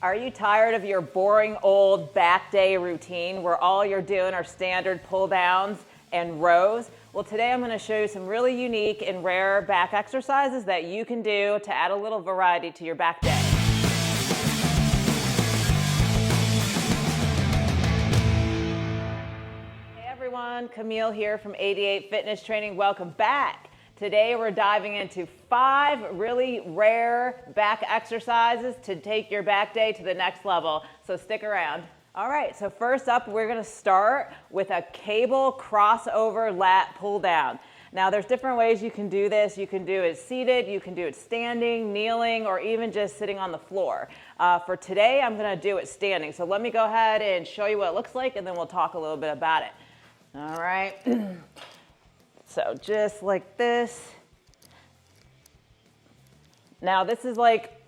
Are you tired of your boring old back day routine where all you're doing are standard pull downs and rows? Well, today I'm going to show you some really unique and rare back exercises that you can do to add a little variety to your back day. Hey everyone, Camille here from 88 Fitness Training. Welcome back. Today we're diving into 5 really rare back exercises to take your back day to the next level, so stick around. All right, so first up we're going to start with a cable crossover lat pull down. Now there's different ways you can do this. You can do it seated, you can do it standing, kneeling, or even just sitting on the floor. For today I'm going to do it standing, so let me go ahead and show you what it looks like and then we'll talk a little bit about it. All right. So just like this. Now this is like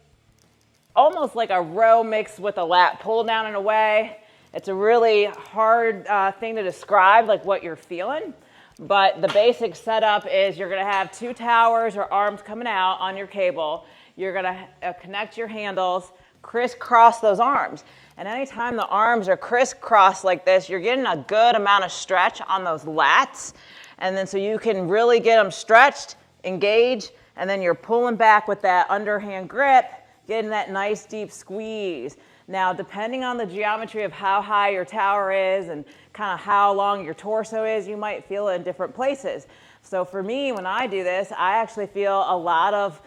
almost like a row mixed with a lat pull down in a way. It's a really hard thing to describe, like what you're feeling. But the basic setup is you're going to have 2 towers or arms coming out on your cable. You're going to connect your handles, crisscross those arms. And anytime the arms are crisscrossed like this, you're getting a good amount of stretch on those lats. And then so you can really get them stretched, engage, and then you're pulling back with that underhand grip, getting that nice deep squeeze. Now, depending on the geometry of how high your tower is and kind of how long your torso is, you might feel it in different places. So for me, when I do this, I actually feel a lot of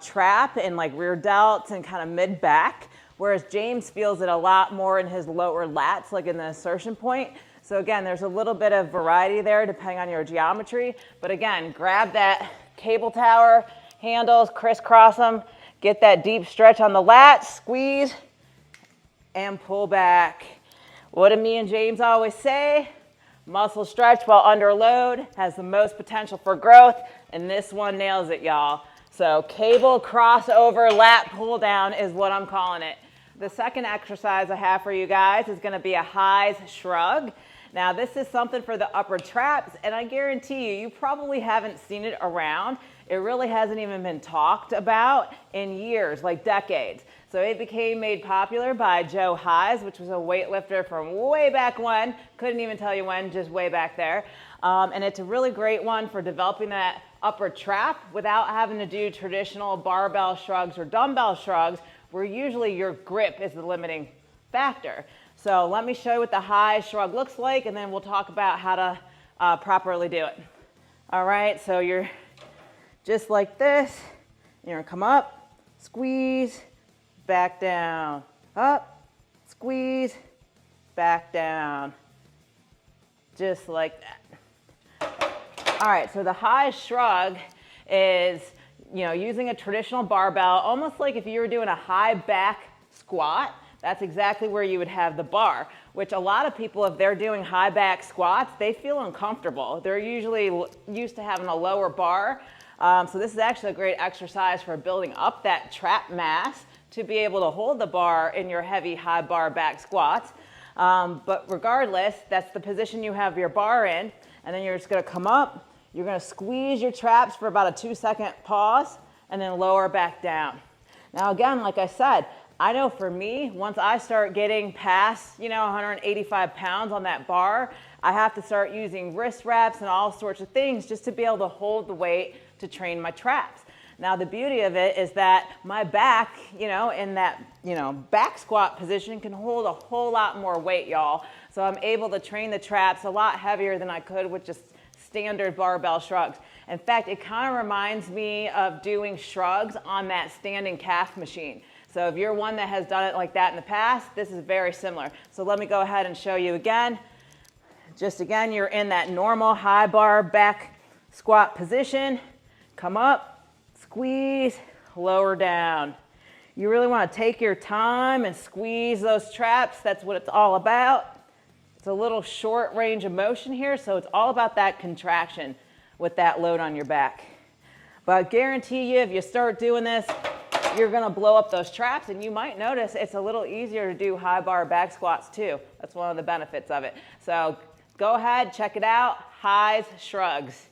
trap in like rear delts and kind of mid back, whereas James feels it a lot more in his lower lats, like in the insertion point. So again, there's a little bit of variety there depending on your geometry. But again, grab that cable tower, handles, crisscross them, get that deep stretch on the lats, squeeze, and pull back. What do me and James always say? Muscle stretch while under load has the most potential for growth, and this one nails it, y'all. So cable crossover lat pull down is what I'm calling it. The second exercise I have for you guys is going to be a highs shrug. Now this is something for the upper traps, and I guarantee you probably haven't seen it around. It really hasn't even been talked about in years, like decades. So it became made popular by Joe Highs, which was a weightlifter from way back when. Couldn't even tell you when, just way back there. And it's a really great one for developing that upper trap without having to do traditional barbell shrugs or dumbbell shrugs, where usually your grip is the limiting factor. So let me show you what the high shrug looks like, and then we'll talk about how to properly do it. All right, so you're just like this. You're gonna come up, squeeze, back down, up, squeeze, back down, just like that. All right, so the high shrug is, using a traditional barbell, almost like if you were doing a high back squat. That's exactly where you would have the bar, which a lot of people, if they're doing high back squats, they feel uncomfortable. They're usually used to having a lower bar. So this is actually a great exercise for building up that trap mass to be able to hold the bar in your heavy high bar back squats. But regardless, that's the position you have your bar in. And then you're just going to come up. You're going to squeeze your traps for about a 2-second pause and then lower back down. Now again, like I said, I know for me, once I start getting past, 185 pounds on that bar, I have to start using wrist wraps and all sorts of things just to be able to hold the weight to train my traps. Now the beauty of it is that my back, in that, back squat position can hold a whole lot more weight, y'all. So I'm able to train the traps a lot heavier than I could with just standard barbell shrugs. In fact, it kind of reminds me of doing shrugs on that standing calf machine. So if you're one that has done it like that in the past, this is very similar. So let me go ahead and show you again. Just again, you're in that normal high bar back squat position. Come up, squeeze, lower down. You really want to take your time and squeeze those traps. That's what it's all about. It's a little short range of motion here, so it's all about that contraction with that load on your back. But I guarantee you, if you start doing this, you're going to blow up those traps, and you might notice it's a little easier to do high bar back squats too. That's one of the benefits of it. So go ahead, check it out. Highs shrugs.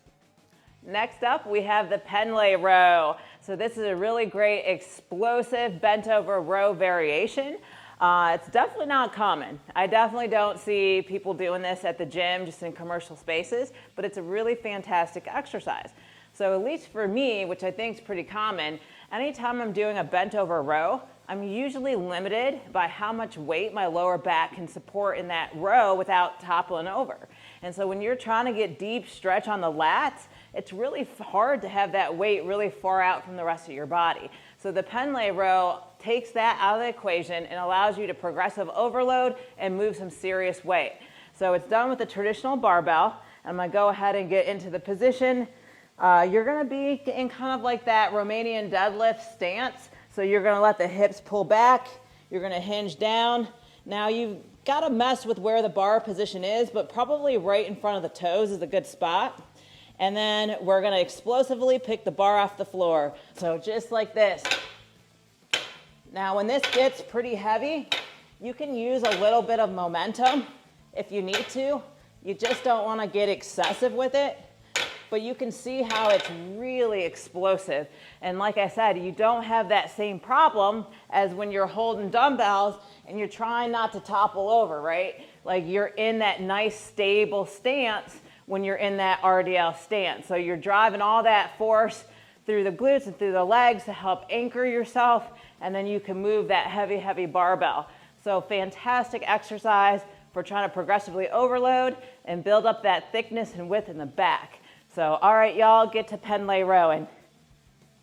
Next up, we have the pen lay row. So this is a really great explosive bent over row variation. It's definitely not common. I definitely don't see people doing this at the gym, just in commercial spaces, but it's a really fantastic exercise. So at least for me, which I think is pretty common, anytime I'm doing a bent over row, I'm usually limited by how much weight my lower back can support in that row without toppling over. And so when you're trying to get deep stretch on the lats, it's really hard to have that weight really far out from the rest of your body. So the Pendlay row takes that out of the equation and allows you to progressive overload and move some serious weight. So it's done with the traditional barbell. I'm going to go ahead and get into the position. You're going to be in kind of like that Romanian deadlift stance. So you're going to let the hips pull back. You're going to hinge down. Now you've got to mess with where the bar position is, but probably right in front of the toes is a good spot. And then we're going to explosively pick the bar off the floor. So just like this. Now when this gets pretty heavy, you can use a little bit of momentum if you need to. You just don't want to get excessive with it. But you can see how it's really explosive. And like I said, you don't have that same problem as when you're holding dumbbells and you're trying not to topple over, right? Like you're in that nice stable stance when you're in that RDL stance. So you're driving all that force through the glutes and through the legs to help anchor yourself, and then you can move that heavy, heavy barbell. So fantastic exercise for trying to progressively overload and build up that thickness and width in the back. So, all right, y'all, get to Pendlay rowing.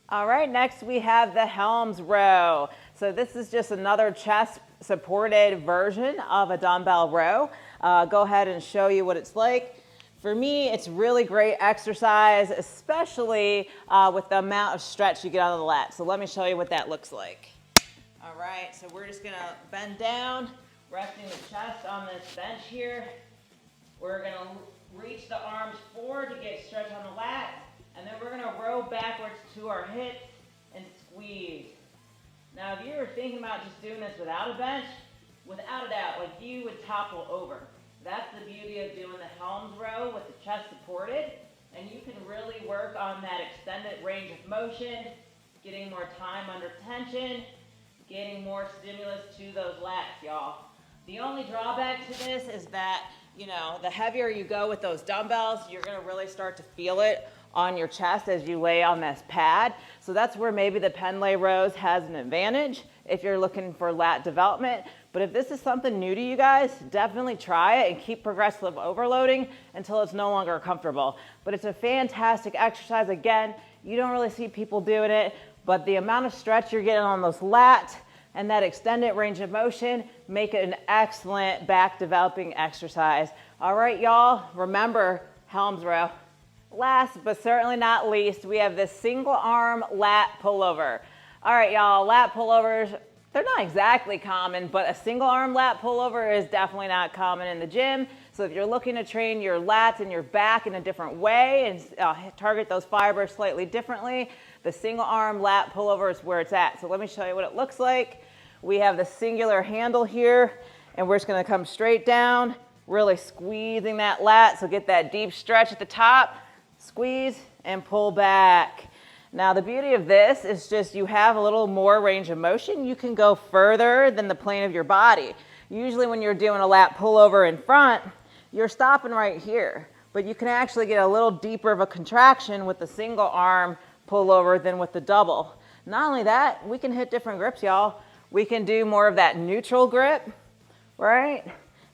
All right, next we have the Helms row. So this is just another chest supported version of a dumbbell row. Go ahead and show you what it's like. For me, it's really great exercise, especially with the amount of stretch you get out of the lat. So let me show you what that looks like. All right, so we're just gonna bend down, resting the chest on this bench here. We're gonna reach the arms forward to get stretch on the lat, and then we're gonna row backwards to our hips and squeeze. Now, if you were thinking about just doing this without a bench, without a doubt, like you would topple over. That's the beauty of doing the Helms row with the chest supported, and you can really work on that extended range of motion, getting more time under tension, getting more stimulus to those lats, y'all. The only drawback to this is that, you know, the heavier you go with those dumbbells, you're gonna really start to feel it on your chest as you lay on this pad. So that's where maybe the Pendlay rows has an advantage if you're looking for lat development. But if this is something new to you guys, definitely try it and keep progressive overloading until it's no longer comfortable. But it's a fantastic exercise. Again, you don't really see people doing it, but the amount of stretch you're getting on those lats and that extended range of motion make it an excellent back developing exercise. All right, y'all, remember Helms row. Last but certainly not least, we have this single arm lat pullover. All right, y'all, lat pullovers, they're not exactly common, but a single arm lat pullover is definitely not common in the gym. So if you're looking to train your lats and your back in a different way and target those fibers slightly differently, the single arm lat pullover is where it's at. So let me show you what it looks like. We have the singular handle here, and we're just gonna come straight down, really squeezing that lat, so get that deep stretch at the top, squeeze and pull back. Now the beauty of this is just you have a little more range of motion. You can go further than the plane of your body. Usually when you're doing a lat pullover in front, you're stopping right here, but you can actually get a little deeper of a contraction with the single arm pullover than with the double. Not only that, we can hit different grips, y'all. We can do more of that neutral grip, right?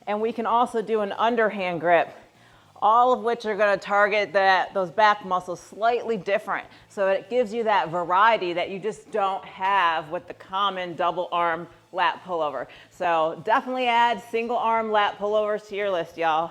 And we can also do an underhand grip, all of which are going to target those back muscles slightly different. So it gives you that variety that you just don't have with the common double arm lat pullover. So definitely add single arm lat pullovers to your list, y'all.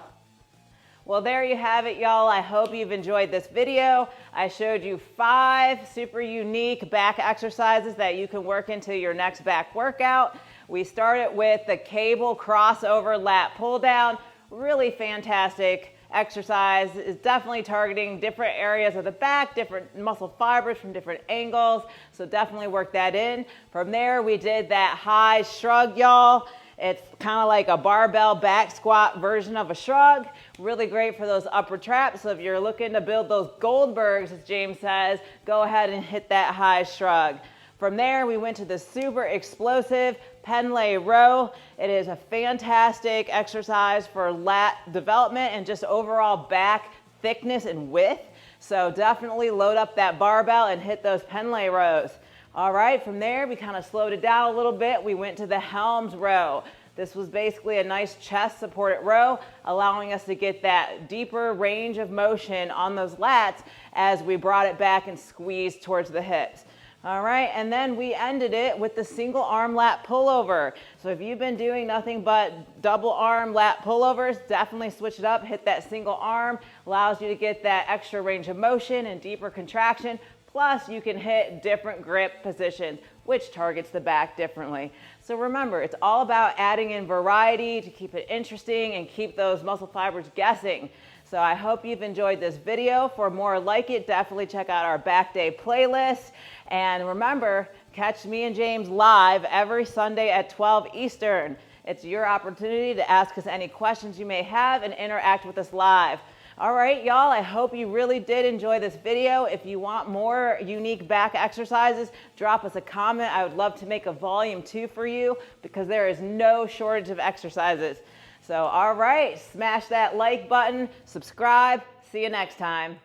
Well, there you have it, y'all. I hope you've enjoyed this video. I showed you 5 super unique back exercises that you can work into your next back workout. We started with the cable crossover lat pull down. Really fantastic exercise. Is definitely targeting different areas of the back, different muscle fibers from different angles. So definitely work that in. From there, we did that high shrug, y'all. It's kind of like a barbell back squat version of a shrug. Really great for those upper traps. So if you're looking to build those Goldbergs, as James says, go ahead and hit that high shrug. From there, we went to the super explosive pen lay row. It is a fantastic exercise for lat development and just overall back thickness and width. So definitely load up that barbell and hit those pen lay rows. All right, from there, we kind of slowed it down a little bit. We went to the Helms row. This was basically a nice chest supported row, allowing us to get that deeper range of motion on those lats as we brought it back and squeezed towards the hips. All right, and then we ended it with the single arm lat pullover. So if you've been doing nothing but double arm lat pullovers, definitely switch it up, hit that single arm, allows you to get that extra range of motion and deeper contraction. Plus, you can hit different grip positions, which targets the back differently. So remember, it's all about adding in variety to keep it interesting and keep those muscle fibers guessing. So I hope you've enjoyed this video. For more like it, definitely check out our back day playlist. And remember, catch me and James live every Sunday at 12 Eastern. It's your opportunity to ask us any questions you may have and interact with us live. All right, y'all, I hope you really did enjoy this video. If you want more unique back exercises, drop us a comment. I would love to make a volume 2 for you because there is no shortage of exercises. So, all right, smash that like button, subscribe. See you next time.